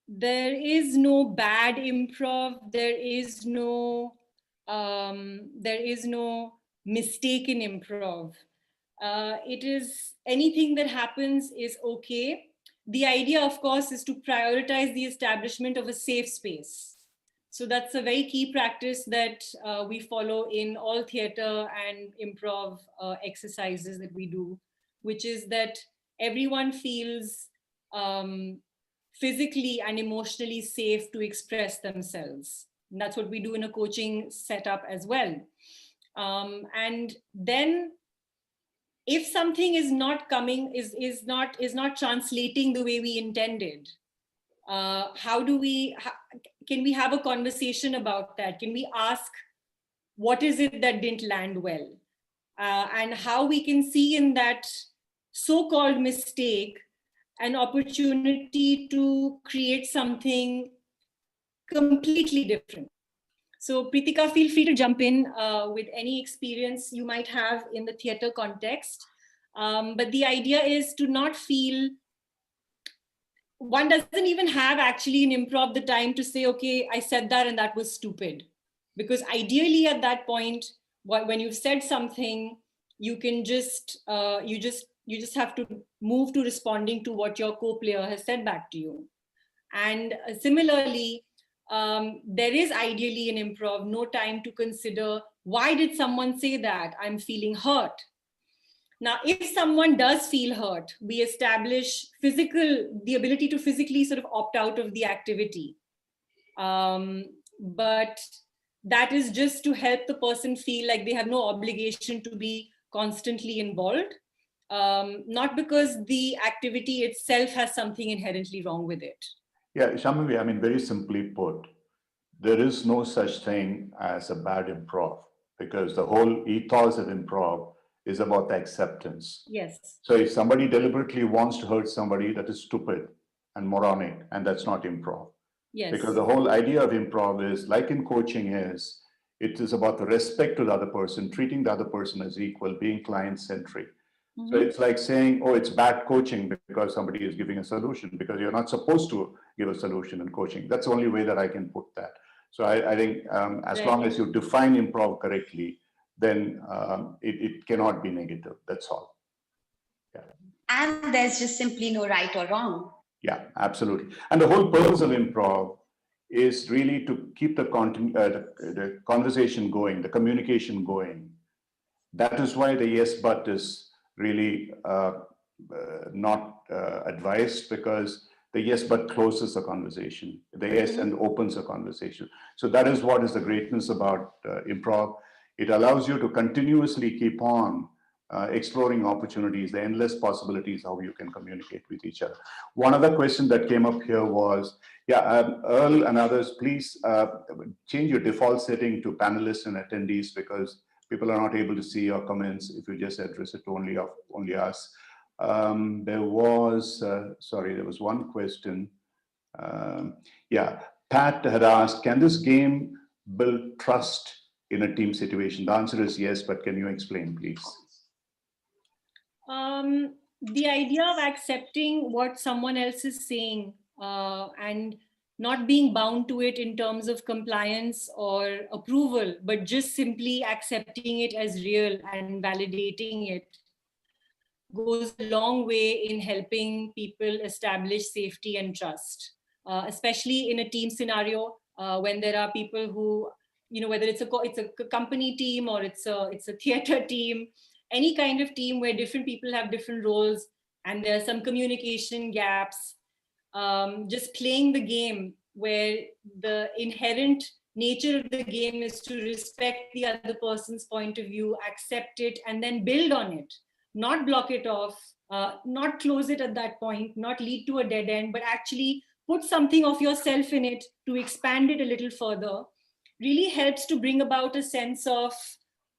there is no bad improv. There is no mistake in improv. It is anything that happens is okay. The idea, of course, is to prioritize the establishment of a safe space. So that's a very key practice that we follow in all theater and improv exercises that we do, which is that everyone feels physically and emotionally safe to express themselves. And that's what we do in a coaching setup as well. And then if something is not coming, is not translating the way we intended, how do we, can we have a conversation about that? Can we ask, what is it that didn't land well? And how we can see in that so-called mistake an opportunity to create something completely different. So Pritika, feel free to jump in with any experience you might have in the theater context. But the idea is to not feel, one doesn't even have actually in improv the time to say, okay, I said that and that was stupid. Because ideally at that point, when you've said something, you can just, you just have to move to responding to what your co-player has said back to you. And similarly, there is ideally in improv no time to consider, why did someone say that? I'm feeling hurt. Now, if someone does feel hurt, we establish the ability to physically sort of opt out of the activity. But that is just to help the person feel like they have no obligation to be constantly involved. Not because the activity itself has something inherently wrong with it. Yeah, Shambhavi, I mean, very simply put, there is no such thing as a bad improv, because the whole ethos of improv is about the acceptance. Yes. So if somebody deliberately wants to hurt somebody, that is stupid and moronic, and that's not improv. Yes. Because the whole idea of improv is, like in coaching is, it is about the respect to the other person, treating the other person as equal, being client-centric. Mm-hmm. So it's like saying, oh, it's bad coaching because somebody is giving a solution, because you're not supposed to give a solution in coaching. That's the only way that I can put that. So I think as long as you define improv correctly, then it cannot be negative. That's all. Yeah. And there's just simply no right or wrong. Yeah, absolutely. And the whole purpose of improv is really to keep the conversation going, the communication going. That is why the yes but is really not advised, because the yes but closes the conversation. The yes and opens the conversation. So that is what is the greatness about improv. It allows you to continuously keep on exploring opportunities, the endless possibilities, how you can communicate with each other. One other question that came up here was, Earl and others, please change your default setting to panelists and attendees, because people are not able to see your comments if you just address it to only us. There was one question. Pat had asked, can this game build trust in a team situation? The answer is yes, but can you explain, please? The idea of accepting what someone else is saying and not being bound to it in terms of compliance or approval, but just simply accepting it as real and validating it goes a long way in helping people establish safety and trust, especially in a team scenario when there are people who, whether it's a company team or it's a theater team, any kind of team where different people have different roles and there are some communication gaps. Just playing the game where the inherent nature of the game is to respect the other person's point of view, accept it, and then build on it. Not block it off, not close it at that point, not lead to a dead end, but actually put something of yourself in it to expand it a little further, really helps to bring about a sense of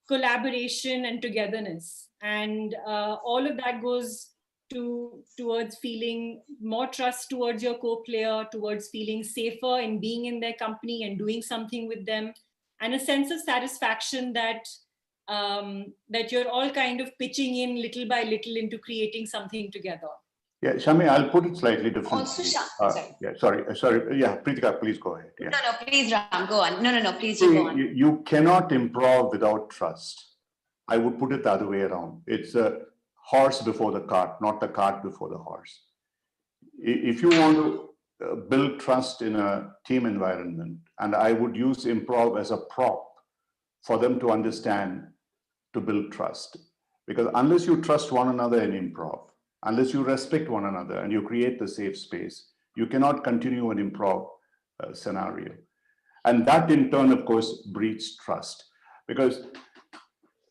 collaboration and togetherness. And all of that goes towards feeling more trust towards your co-player, towards feeling safer in being in their company and doing something with them, and a sense of satisfaction that that you're all kind of pitching in little by little into creating something together. Yeah, Shami, I'll put it slightly differently. Also, sorry. Yeah, Pritika, please go ahead. Yeah. No, please, Ram, go on. No, please, you go on. You cannot improv without trust. I would put it the other way around. It's a horse before the cart, not the cart before the horse. If you want to build trust in a team environment, and I would use improv as a prop for them to understand, to build trust. Because unless you trust one another in improv, unless you respect one another and you create the safe space, you cannot continue an improv scenario. And that in turn, of course, breeds trust. Because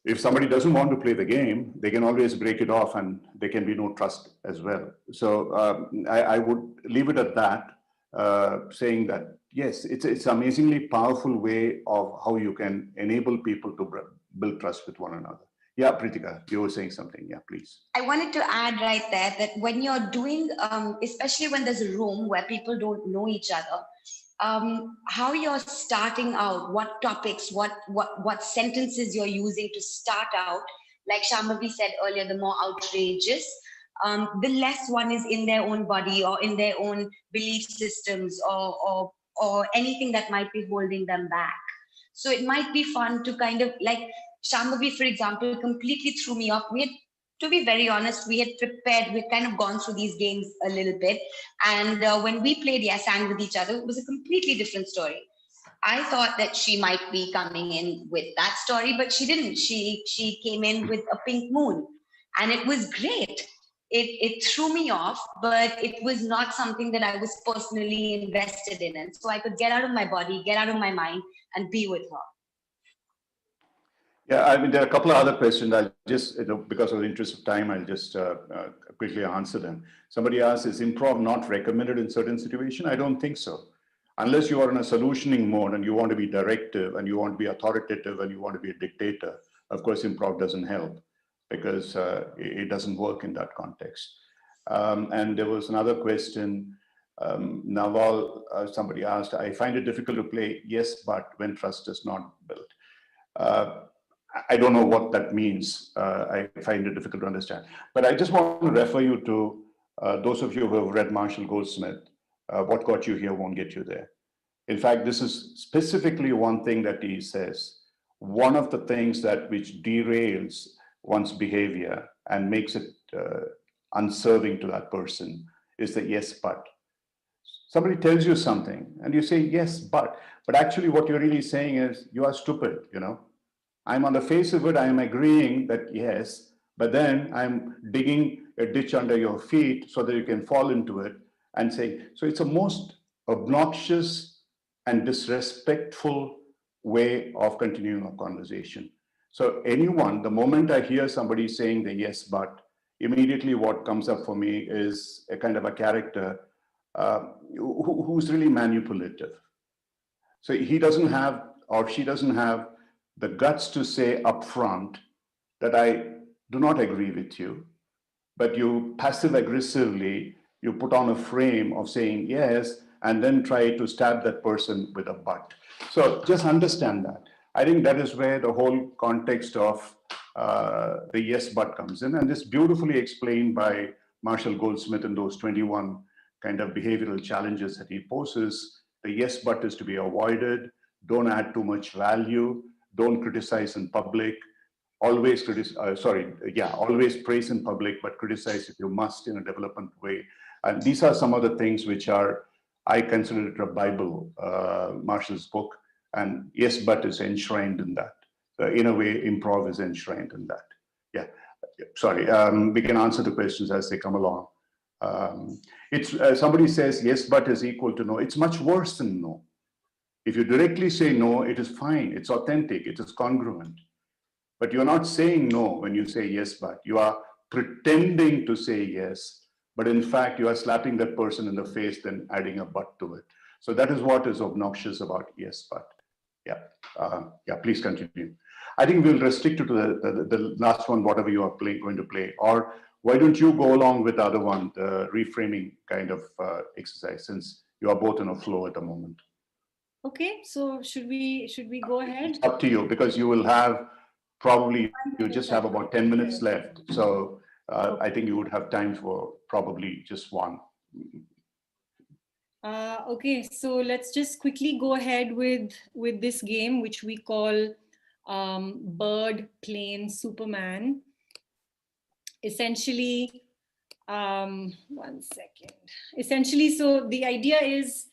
if somebody doesn't want to play the game, they can always break it off and there can be no trust as well. So I would leave it at that, saying that, yes, it's an amazingly powerful way of how you can enable people to build trust with one another. Yeah, Pritika, you were saying something. Yeah, please. I wanted to add right there that when you're doing, especially when there's a room where people don't know each other, how you're starting out, what topics, what sentences you're using to start out. Like Shambhavi said earlier, the more outrageous, the less one is in their own body or in their own belief systems or anything that might be holding them back. So it might be fun to kind of, like Shambhavi, for example, completely threw me off. We had, to be very honest, we had prepared, we'd kind of gone through these games a little bit. And when we played Yes and with each other, it was a completely different story. I thought that she might be coming in with that story, but she didn't. She came in with a pink moon, and it was great. It threw me off, but it was not something that I was personally invested in. And so I could get out of my body, get out of my mind, and be with her. Yeah, I mean, there are a couple of other questions. I'll just, because of the interest of time, I'll just quickly answer them. Somebody asked, is improv not recommended in certain situations? I don't think so. Unless you are in a solutioning mode and you want to be directive and you want to be authoritative and you want to be a dictator, of course, improv doesn't help because it doesn't work in that context. And there was another question. Naval, somebody asked, I find it difficult to play yes, but when trust is not built. I don't know what that means. I find it difficult to understand. But I just want to refer you to those of you who have read Marshall Goldsmith, what got you here won't get you there. In fact, this is specifically one thing that he says. One of the things that which derails one's behavior and makes it unserving to that person is the yes, but. Somebody tells you something and you say, yes, but actually what you're really saying is you are stupid, you know. I'm on the face of it, I am agreeing that yes, but then I'm digging a ditch under your feet so that you can fall into it and say, so it's a most obnoxious and disrespectful way of continuing a conversation. So anyone, the moment I hear somebody saying the yes, but, immediately what comes up for me is a kind of a character who's really manipulative. So he doesn't have, or she doesn't have, the guts to say upfront that I do not agree with you, but you passive aggressively, you put on a frame of saying yes, and then try to stab that person with a but. So just understand that. I think that is where the whole context of the yes, but comes in. And this beautifully explained by Marshall Goldsmith in those 21 kind of behavioral challenges that he poses. The yes, but is to be avoided. Don't add too much value. Don't criticize in public. Always always praise in public, but criticize if you must in a development way. And these are some of the things which are, I consider it a Bible, Marshall's book. And yes, but is enshrined in that. In a way, improv is enshrined in that. Yeah, sorry, we can answer the questions as they come along. Somebody says yes, but is equal to no. It's much worse than no. If you directly say no, it is fine. It's authentic. It is congruent. But you're not saying no when you say yes, but. You are pretending to say yes, but in fact, you are slapping that person in the face, then adding a but to it. So that is what is obnoxious about yes, but. Yeah, please continue. I think we'll restrict it to the last one, whatever you are going to play. Or why don't you go along with the other one, the reframing kind of exercise, since you are both in a flow at the moment. Okay, so should we go ahead? It's up to you, because you will have probably, you just have about 10 minutes left. So I think you would have time for probably just one. Okay, so let's just quickly go ahead with this game, which we call Bird, Plane, Superman. Essentially, one second. Essentially, so the idea is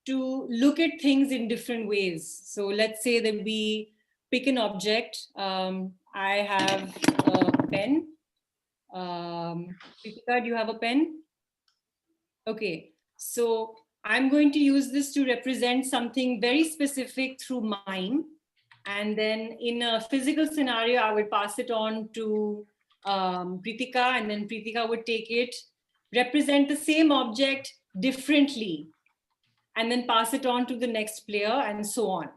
to look at things in different ways. So let's say that we pick an object. I have a pen. Pritika, do you have a pen? Okay, so I'm going to use this to represent something very specific through mime. And then in a physical scenario, I would pass it on to Pritika, and then Pritika would take it, represent the same object differently, and then pass it on to the next player, and so on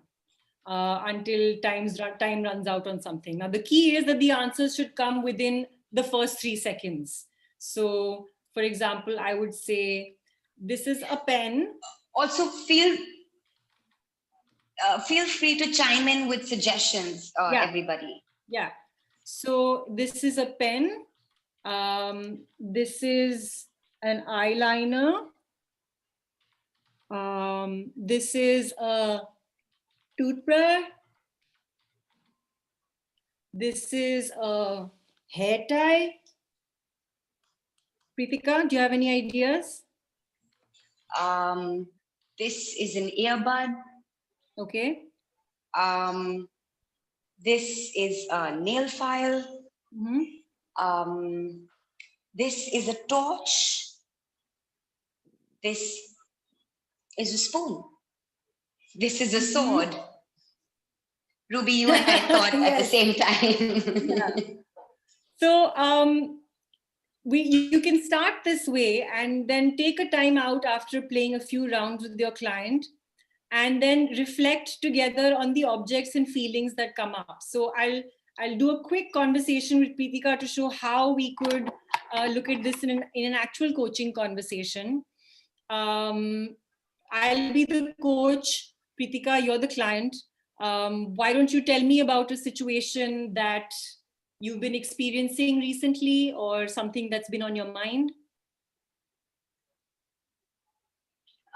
until time runs out on something. Now, the key is that the answers should come within the first 3 seconds. So, for example, I would say, this is a pen. Also, feel free to chime in with suggestions, everybody. Yeah. So this is a pen. This is an eyeliner. This is a toothbrush. This is a hair tie. Pritika, do you have any ideas? This is an earbud. Okay. This is a nail file. Mm-hmm. This is a torch. This is a spoon. This is a sword. Ruby, you and I thought at the same time. Yeah. So you can start this way and then take a time out after playing a few rounds with your client, and then reflect together on the objects and feelings that come up. So I'll do a quick conversation with Pritika to show how we could look at this in an actual coaching conversation. I'll be the coach. Pritika, you're the client. Why don't you tell me about a situation that you've been experiencing recently, or something that's been on your mind?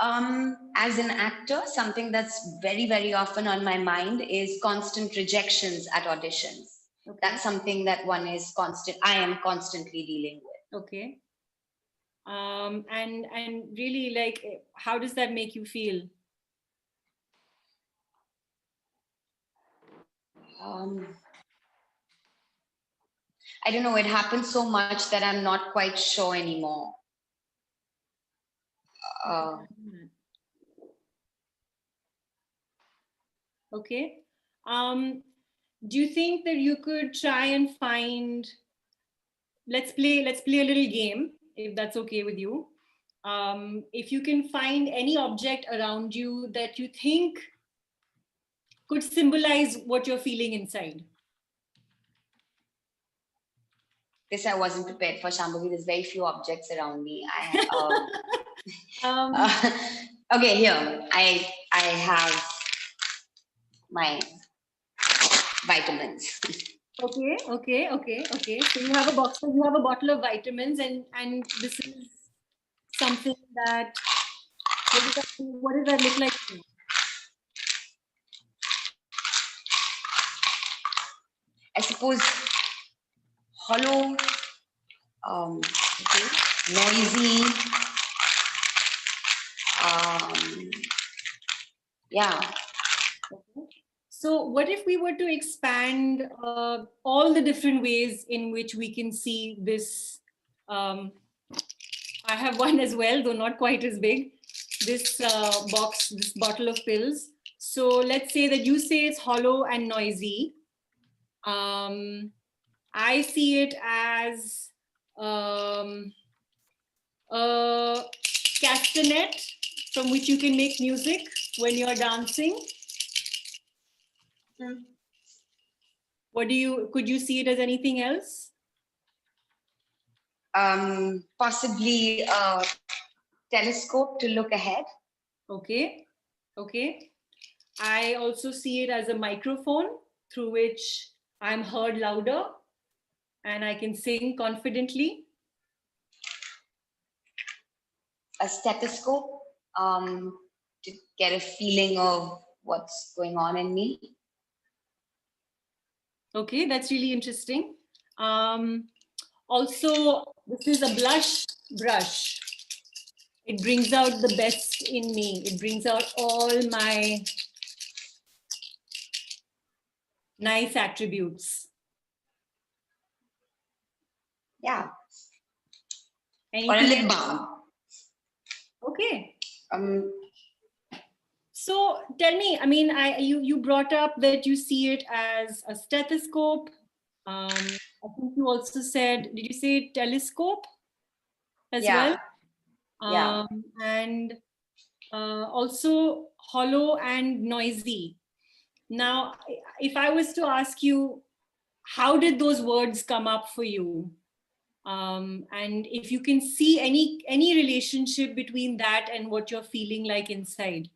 As an actor, something that's very, very often on my mind is constant rejections at auditions. Okay. That's something that I am constantly dealing with. Okay. And really, like, how does that make you feel? I don't know, it happens so much that I'm not quite sure anymore. Okay. Do you think that you could try and find, let's play a little game, if that's okay with you. If you can find any object around you that you think could symbolize what you're feeling inside. This I wasn't prepared for, Shambhavi. There's very few objects around me. Okay, here I have my vitamins. Okay. So you have a bottle of vitamins, and this is something that, what does that look like to you? I suppose hollow, noisy, yeah. Okay. So what if we were to expand all the different ways in which we can see this? I have one as well, though not quite as big. This this bottle of pills. So let's say that you say it's hollow and noisy. I see it as a castanet from which you can make music when you're dancing. Could you see it as anything else? Possibly a telescope to look ahead. Okay. I also see it as a microphone through which I'm heard louder and I can sing confidently. A stethoscope to get a feeling of what's going on in me. Okay, that's really interesting. Also, this is a blush brush. It brings out the best in me. It brings out all my nice attributes. Yeah. Anything or a lip balm. Okay. So tell me, I mean, you brought up that you see it as a stethoscope. I think you also said, did you say telescope as well? Yeah. And also hollow and noisy. Now, if I was to ask you, how did those words come up for you? And if you can see any relationship between that and what you're feeling like inside.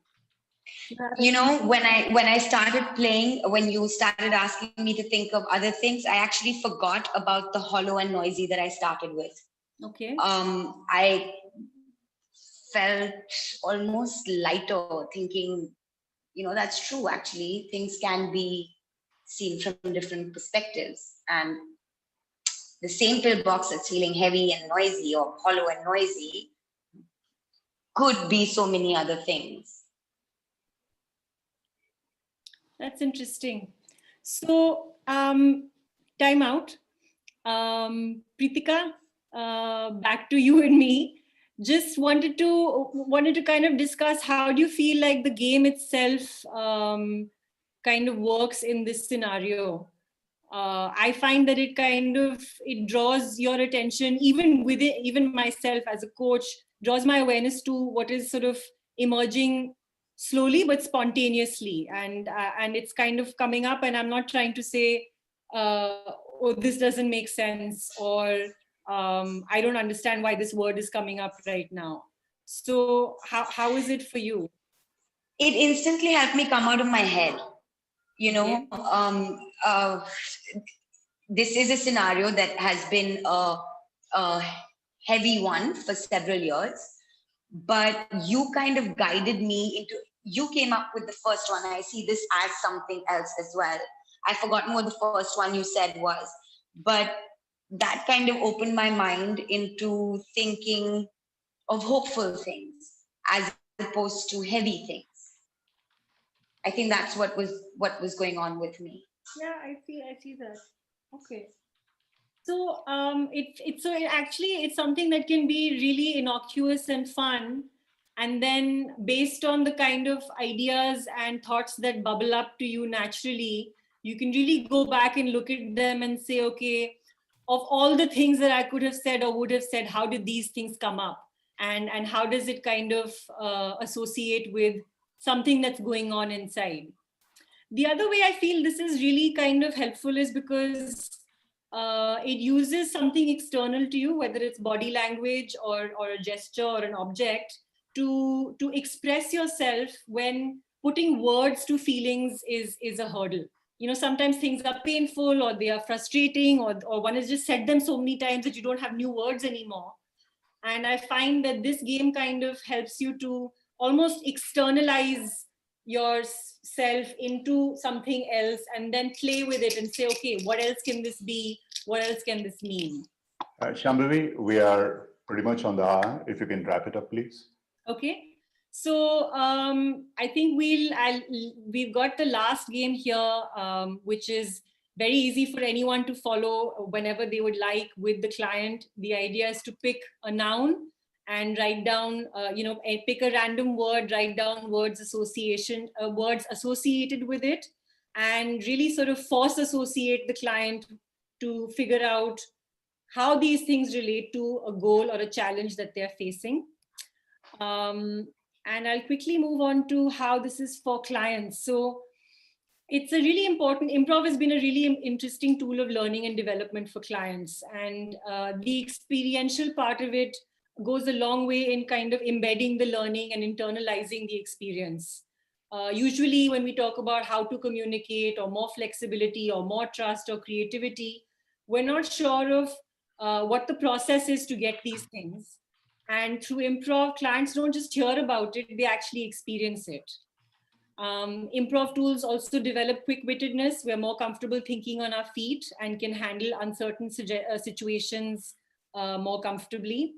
You know, when I started playing, when you started asking me to think of other things, I actually forgot about the hollow and noisy that I started with. Okay. I felt almost lighter, thinking, that's true. Actually, things can be seen from different perspectives, and the same pillbox that's feeling heavy and noisy or hollow and noisy could be so many other things. That's interesting. So, time out. Pritika, back to you and me. Just wanted to kind of discuss, how do you feel like the game itself kind of works in this scenario? I find that it draws your attention, even myself as a coach, draws my awareness to what is sort of emerging slowly but spontaneously, and it's kind of coming up, and I'm not trying to say, oh, this doesn't make sense, or I don't understand why this word is coming up right now. So how is it for you? It instantly helped me come out of my head. Okay. This is a scenario that has been a heavy one for several years, but you kind of guided me into, you came up with the first one. I see this as something else as well. I've forgotten what the first one you said was, but that kind of opened my mind into thinking of hopeful things as opposed to heavy things. I think that's what was going on with me. Yeah, I see that. Okay. So it's something that can be really innocuous and fun, and then based on the kind of ideas and thoughts that bubble up to you naturally, you can really go back and look at them and say, okay, of all the things that I could have said or would have said, how did these things come up, and how does it kind of associate with something that's going on inside? The other way I feel this is really kind of helpful is because it uses something external to you, whether it's body language or a gesture or an object, to express yourself when putting words to feelings is a hurdle. You know, sometimes things are painful, or they are frustrating, or one has just said them so many times that you don't have new words anymore. And I find that this game kind of helps you to almost externalize yourself into something else, and then play with it and say, okay, what else can this be? What else can this mean? Shambhavi, we are pretty much on the hour. If you can wrap it up, please. Okay. So I think we've got the last game here, which is very easy for anyone to follow whenever they would like with the client. The idea is to pick a noun and write down, pick a random word, write down words associated with it, and really sort of force associate the client to figure out how these things relate to a goal or a challenge that they're facing. And I'll quickly move on to how this is for clients. So it's a really important, improv has been a really interesting tool of learning and development for clients. And the experiential part of it goes a long way in kind of embedding the learning and internalizing the experience. Usually when we talk about how to communicate, or more flexibility, or more trust, or creativity, we're not sure of what the process is to get these things. And through improv, clients don't just hear about it, they actually experience it. Improv tools also develop quick-wittedness. We're more comfortable thinking on our feet and can handle uncertain situations more comfortably.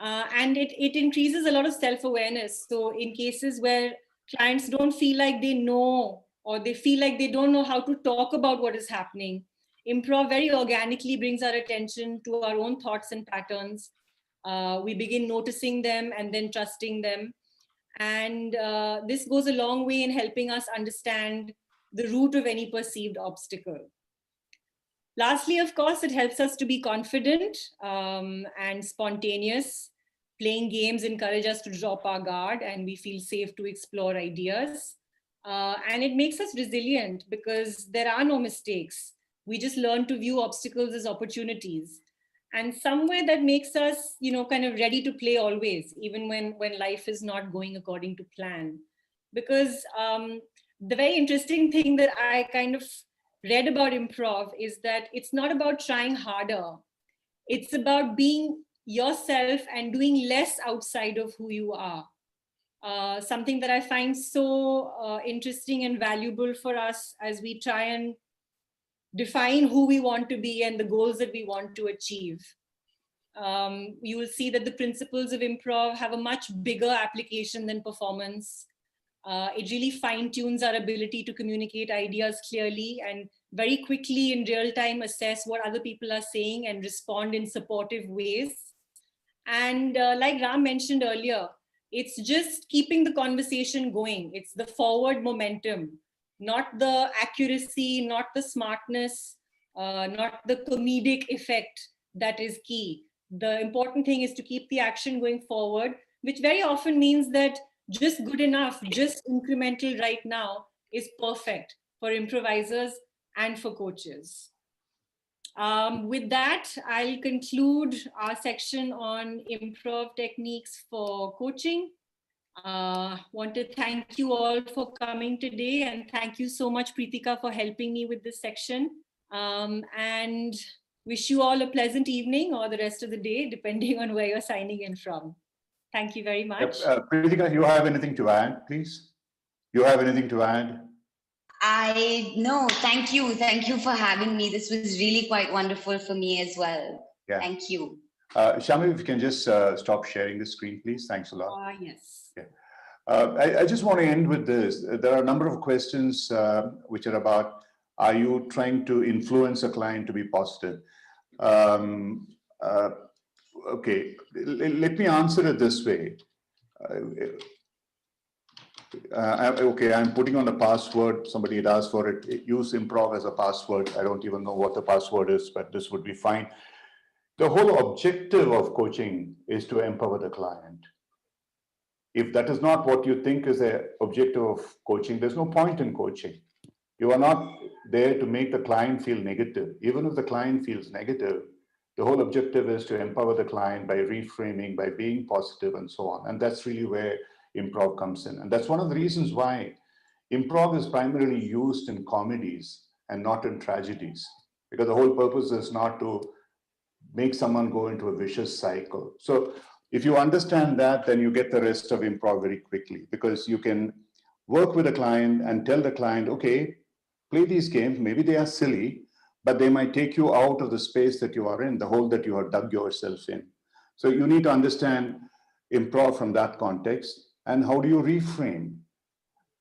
And it increases a lot of self-awareness. So in cases where clients don't feel like they know, or they feel like they don't know how to talk about what is happening, improv very organically brings our attention to our own thoughts and patterns. We begin noticing them and then trusting them. And this goes a long way in helping us understand the root of any perceived obstacle. Lastly, of course, it helps us to be confident and spontaneous. Playing games encourage us to drop our guard and we feel safe to explore ideas. And it makes us resilient because there are no mistakes. We just learn to view obstacles as opportunities. And somewhere that makes us, kind of ready to play always, even when life is not going according to plan. Because the very interesting thing that I kind of read about improv is that it's not about trying harder. It's about being yourself and doing less outside of who you are. Something that I find so interesting and valuable for us as we try and define who we want to be and the goals that we want to achieve. You will see that the principles of improv have a much bigger application than performance. It really fine-tunes our ability to communicate ideas clearly and very quickly in real time assess what other people are saying and respond in supportive ways. And like Ram mentioned earlier, it's just keeping the conversation going. It's the forward momentum, not the accuracy, not the smartness, not the comedic effect that is key. The important thing is to keep the action going forward, which very often means that just good enough, just incremental right now is perfect for improvisers and for coaches. With that, I'll conclude our section on improv techniques for coaching. Want to thank you all for coming today, and thank you so much, Preetika, for helping me with this section. And wish you all a pleasant evening or the rest of the day, depending on where you're signing in from. Thank you very much. Preetika, you have anything to add, please? You have anything to add? No, thank you. Thank you for having me. This was really quite wonderful for me as well. Yeah. Thank you. Shami, if you can just stop sharing the screen, please. Thanks a lot. Yes. Yeah. I just want to end with this. There are a number of questions which are about, are you trying to influence a client to be positive? Okay, let me answer it this way. Okay, I'm putting on a password. Somebody had asked for it. Use improv as a password. I don't even know what the password is, but this would be fine. The whole objective of coaching is to empower the client. If that is not what you think is the objective of coaching, there's no point in coaching. You are not there to make the client feel negative. Even if the client feels negative, the whole objective is to empower the client by reframing, by being positive and so on. And that's really where improv comes in. And that's one of the reasons why improv is primarily used in comedies and not in tragedies, because the whole purpose is not to make someone go into a vicious cycle. So if you understand that, then you get the rest of improv very quickly, because you can work with a client and tell the client, okay, play these games. Maybe they are silly, but they might take you out of the space that you are in, the hole that you have dug yourself in. So you need to understand improv from that context. And how do you reframe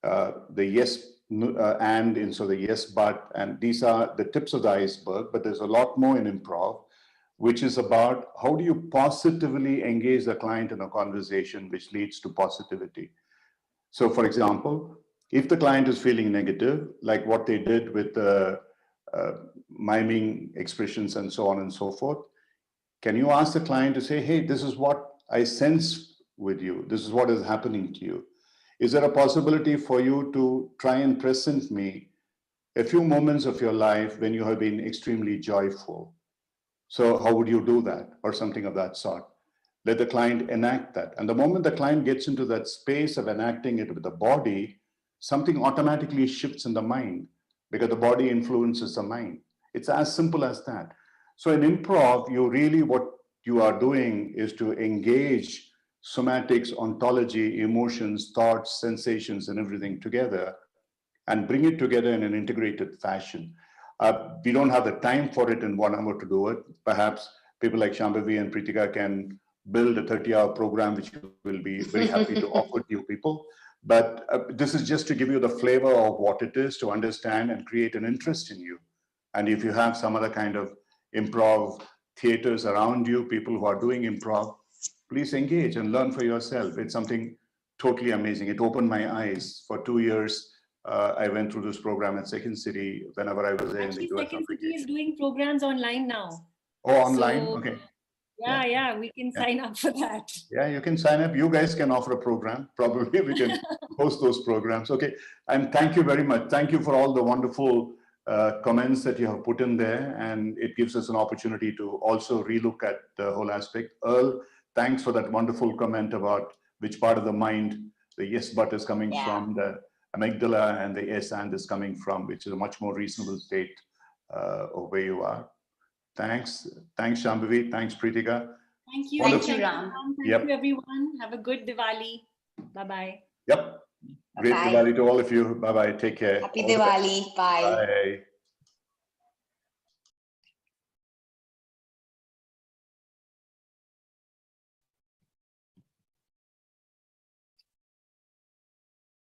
the yes and instead of the yes but? And these are the tips of the iceberg, but there's a lot more in improv, which is about how do you positively engage the client in a conversation which leads to positivity. So for example, if the client is feeling negative, like what they did with the miming expressions and so on and so forth, can you ask the client to say, hey, this is what I sense with you. This is what is happening to you. Is there a possibility for you to try and present me a few moments of your life when you have been extremely joyful? So how would you do that? Or something of that sort. Let the client enact that. And the moment the client gets into that space of enacting it with the body, something automatically shifts in the mind, because the body influences the mind. It's as simple as that. So in improv, what you are doing is to engage somatics, ontology, emotions, thoughts, sensations, and everything together, and bring it together in an integrated fashion. We don't have the time for it in 1 hour to do it. Perhaps people like Shambhavi and Preetika can build a 30-hour program, which will be very happy to offer to you people. But this is just to give you the flavor of what it is, to understand and create an interest in you. And if you have some other kind of improv theaters around you, people who are doing improv, please engage and learn for yourself. It's something totally amazing. It opened my eyes. For 2 years, I went through this program at Second City whenever I was there in the Actually, US Second on City is vacation. doing programs online now. Oh, online? So, Okay. yeah, we can sign up for that. Yeah, you can sign up. You guys can offer a program. Probably we can host those programs. Okay. And thank you very much. Thank you for all the wonderful comments that you have put in there. And it gives us an opportunity to also relook at the whole aspect. Earl, thanks for that wonderful comment about which part of the mind the yes but is coming from, the amygdala, and the yes and is coming from, which is a much more reasonable state of where you are. Thanks. Thanks, Shambhavi. Thanks, Preetika. Thank you. Thank you, Ram. Thank you, everyone. Have a good Diwali. Bye-bye. Yep. Great Bye-bye. Diwali to all of you. Bye-bye. Take care. Happy All the best. Diwali. Bye. Bye.